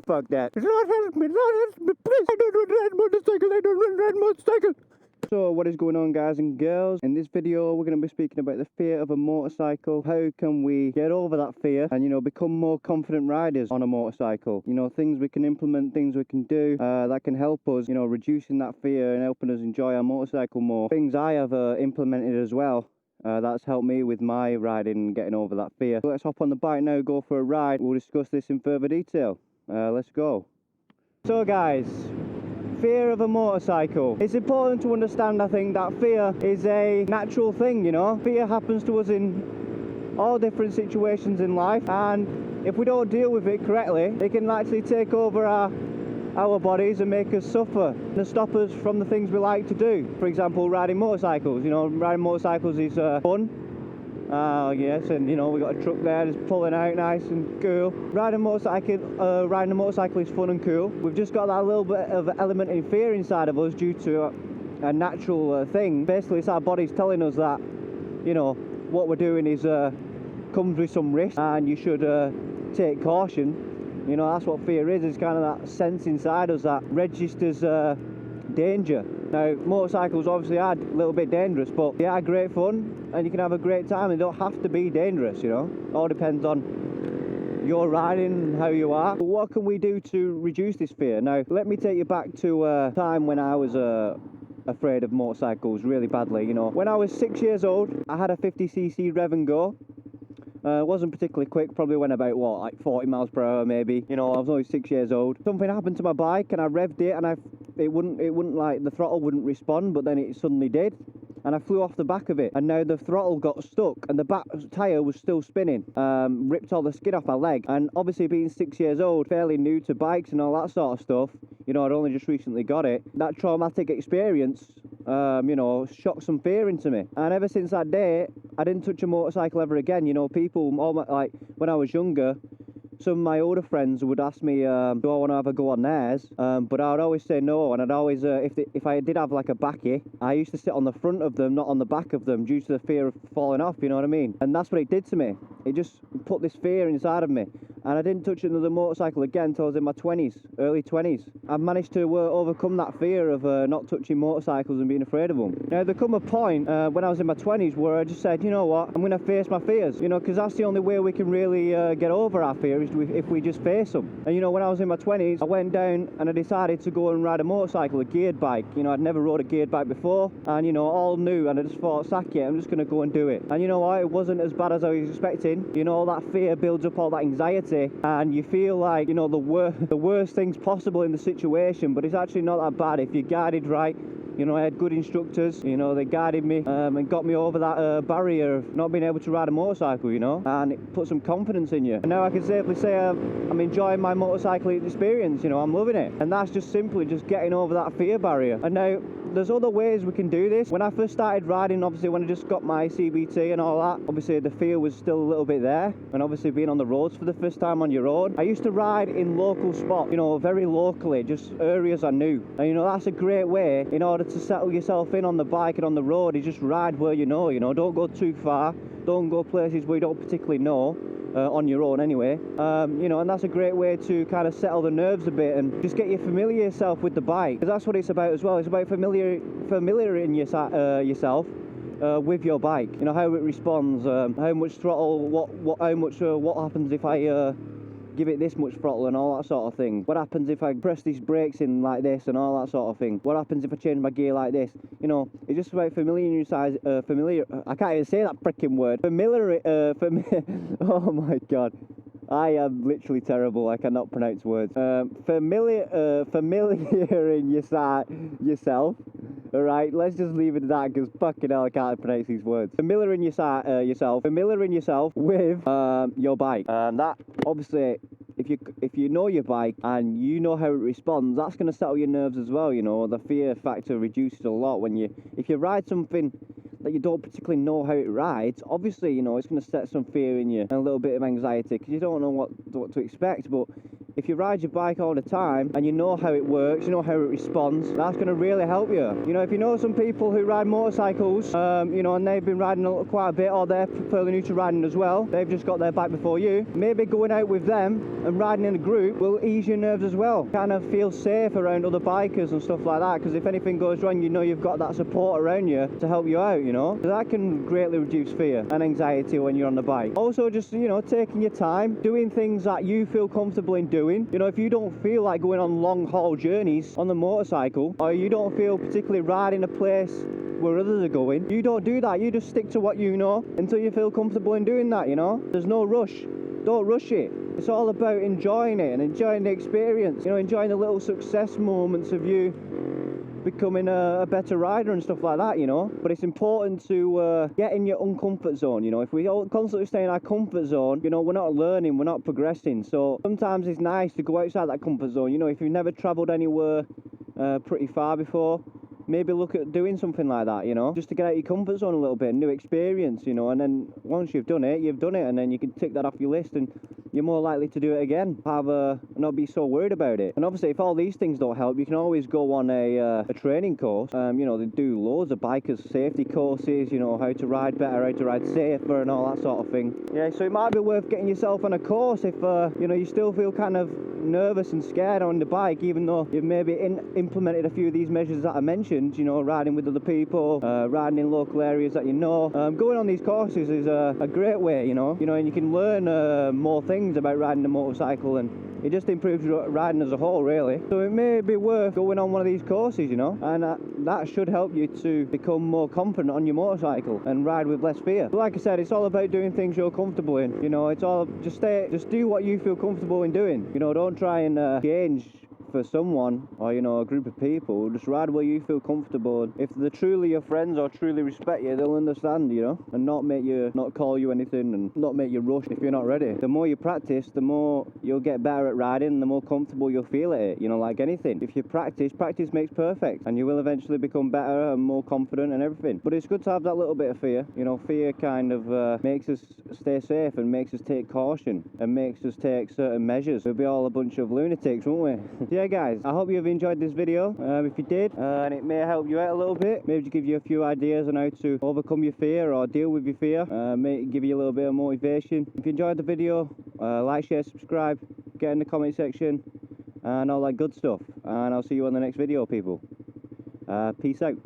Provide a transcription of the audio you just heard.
fuck that. Lord help me, please. I don't ride motorcycle, I don't ride motorcycle. So what is going on, guys and girls? In this video we're going to be speaking about the fear of a motorcycle. How can we get over that fear and, you know, become more confident riders on a motorcycle? You know, things we can implement, things we can do that can help us, you know, reducing that fear and helping us enjoy our motorcycle more. Things I have implemented as well. That's helped me with my riding and getting over that fear. So let's hop on the bike now, go for a ride. We'll discuss this in further detail. Let's go. So guys, fear of a motorcycle. It's important to understand, I think, that fear is a natural thing, you know. Fear happens to us in all different situations in life, and if we don't deal with it correctly, it can actually take over our bodies and make us suffer and stop us from the things we like to do. For example, riding motorcycles. You know, riding motorcycles is fun. Yes, and you know, we got a truck there just pulling out nice and cool. Riding a motorcycle is fun and cool. We've just got that little bit of element of fear inside of us due to a natural thing. Basically, it's our bodies telling us that, you know, what we're doing is comes with some risk and you should take caution. You know, that's what fear is. It's kind of that sense inside us that registers danger. Now, motorcycles obviously are a little bit dangerous, but they are great fun and you can have a great time. They don't have to be dangerous, you know. It all depends on your riding and how you are. But what can we do to reduce this fear? Now, let me take you back to a time when I was afraid of motorcycles really badly. You know, when I was 6 years old, I had a 50cc Rev and Go. It wasn't particularly quick, probably went about, what, like 40 miles per hour maybe. You know, I was only 6 years old. Something happened to my bike and I revved it and it wouldn't like, the throttle wouldn't respond, but then it suddenly did. And I flew off the back of it, and now the throttle got stuck and the back tyre was still spinning. Ripped all the skin off my leg. And obviously being 6 years old, fairly new to bikes and all that sort of stuff, you know, I'd only just recently got it. That traumatic experience, you know, shocked some fear into me. And ever since that day, I didn't touch a motorcycle ever again. You know, people, like when I was younger, some of my older friends would ask me, do I want to have a go on theirs? But I would always say no, and I'd always, if I did have like a bakkie, I used to sit on the front of them, not on the back of them, due to the fear of falling off, you know what I mean? And that's what it did to me. It just put this fear inside of me. And I didn't touch another motorcycle again until I was in my 20s, early 20s. I've managed to overcome that fear of not touching motorcycles and being afraid of them. Now, there come a point when I was in my 20s where I just said, you know what, I'm going to face my fears, you know, because that's the only way we can really get over our fears, if we just face them. And you know, when I was in my 20s, I went down and I decided to go and ride a motorcycle, a geared bike. You know, I'd never rode a geared bike before, and you know, all new, and I just thought, sack it, I'm just going to go and do it. And you know what, it wasn't as bad as I was expecting. You know, all that fear builds up all that anxiety, and you feel like, you know, the worst things possible in the situation, but it's actually not that bad if you're guided right. You know, I had good instructors, you know, they guided me and got me over that barrier of not being able to ride a motorcycle, you know, and it put some confidence in you. And now I can safely say I'm enjoying my motorcycling experience, you know, I'm loving it. And that's just simply just getting over that fear barrier. And now, there's other ways we can do this. When I first started riding, obviously when I just got my CBT and all that, obviously the fear was still a little bit there. And obviously being on the roads for the first time on your own, I used to ride in local spots, you know, very locally, just areas I knew. And you know, that's a great way in order to settle yourself in on the bike and on the road. You just ride where you know, don't go too far, don't go places where you don't particularly know. On your own anyway, you know, and that's a great way to kind of settle the nerves a bit and just get you familiar yourself with the bike, because that's what it's about as well. It's about familiaring yourself with your bike, you know, how it responds, how much throttle, what happens if I give it this much throttle and all that sort of thing. What happens if I press these brakes in like this and all that sort of thing? What happens if I change my gear like this? You know, it's just about I can't even say that freaking word. Oh my god. I am literally terrible. I cannot pronounce words. Familiaring yourself. Alright, let's just leave it at that, because fucking hell, I can't pronounce these words. Familiaring yourself with your bike. That obviously, if you know your bike and you know how it responds, that's going to settle your nerves as well. You know, the fear factor reduces a lot if you ride something that you don't particularly know how it rides. Obviously, you know, it's going to set some fear in you and a little bit of anxiety, because you don't know what to expect. But if you ride your bike all the time and you know how it works, you know how it responds, that's going to really help you. You know, if you know some people who ride motorcycles, you know, and they've been riding quite a bit, or they're fairly new to riding as well, they've just got their bike before you, maybe going out with them and riding in a group will ease your nerves as well. Kind of feel safe around other bikers and stuff like that, because if anything goes wrong, you know you've got that support around you to help you out, you know. So that can greatly reduce fear and anxiety when you're on the bike. Also, just, you know, taking your time, doing things that you feel comfortable in doing. You know, if you don't feel like going on long haul journeys on the motorcycle, or you don't feel particularly riding a place where others are going, you don't do that. You just stick to what you know until you feel comfortable in doing that, you know. There's no rush. Don't rush it. It's all about enjoying it and enjoying the experience, you know, enjoying the little success moments of you becoming a better rider and stuff like that, you know. But it's important to get in your uncomfort zone, you know. If we all constantly stay in our comfort zone, you know, we're not learning, we're not progressing. So sometimes it's nice to go outside that comfort zone, you know. If you've never travelled anywhere pretty far before, maybe look at doing something like that, you know, just to get out of your comfort zone a little bit, new experience, you know. And then once you've done it, and then you can tick that off your list, and you're more likely to do it again, not be so worried about it. And obviously, if all these things don't help, you can always go on a training course. You know, they do loads of bikers safety courses, you know, how to ride better, how to ride safer, and all that sort of thing. Yeah, so it might be worth getting yourself on a course if you know, you still feel kind of nervous and scared on the bike, even though you've maybe implemented a few of these measures that I mentioned, you know, riding with other people, riding in local areas that you know. Going on these courses is a great way, you know, and you can learn more things about riding a motorcycle, and it just improves your riding as a whole, really. So it may be worth going on one of these courses, you know, and that should help you to become more confident on your motorcycle and ride with less fear. But like I said, it's all about doing things you're comfortable in, you know. It's all just do what you feel comfortable in doing, you know. Don't try and change for someone or, you know, a group of people. Just ride where you feel comfortable. If they're truly your friends or truly respect you, they'll understand, you know, and not call you anything, and not make you rush if you're not ready. The more you practice, the more you'll get better at riding, and the more comfortable you'll feel at it, you know, like anything. If you practice makes perfect, and you will eventually become better and more confident and everything. But it's good to have that little bit of fear, you know. Fear kind of makes us stay safe and makes us take caution and makes us take certain measures. We'll be all a bunch of lunatics, won't we? Yeah, guys, I hope you've enjoyed this video. If you did, and it may help you out a little bit, maybe give you a few ideas on how to overcome your fear or deal with your fear, may give you a little bit of motivation. If you enjoyed the video, like, share, subscribe, get in the comment section, and all that good stuff. And I'll see you on the next video, people. Peace out.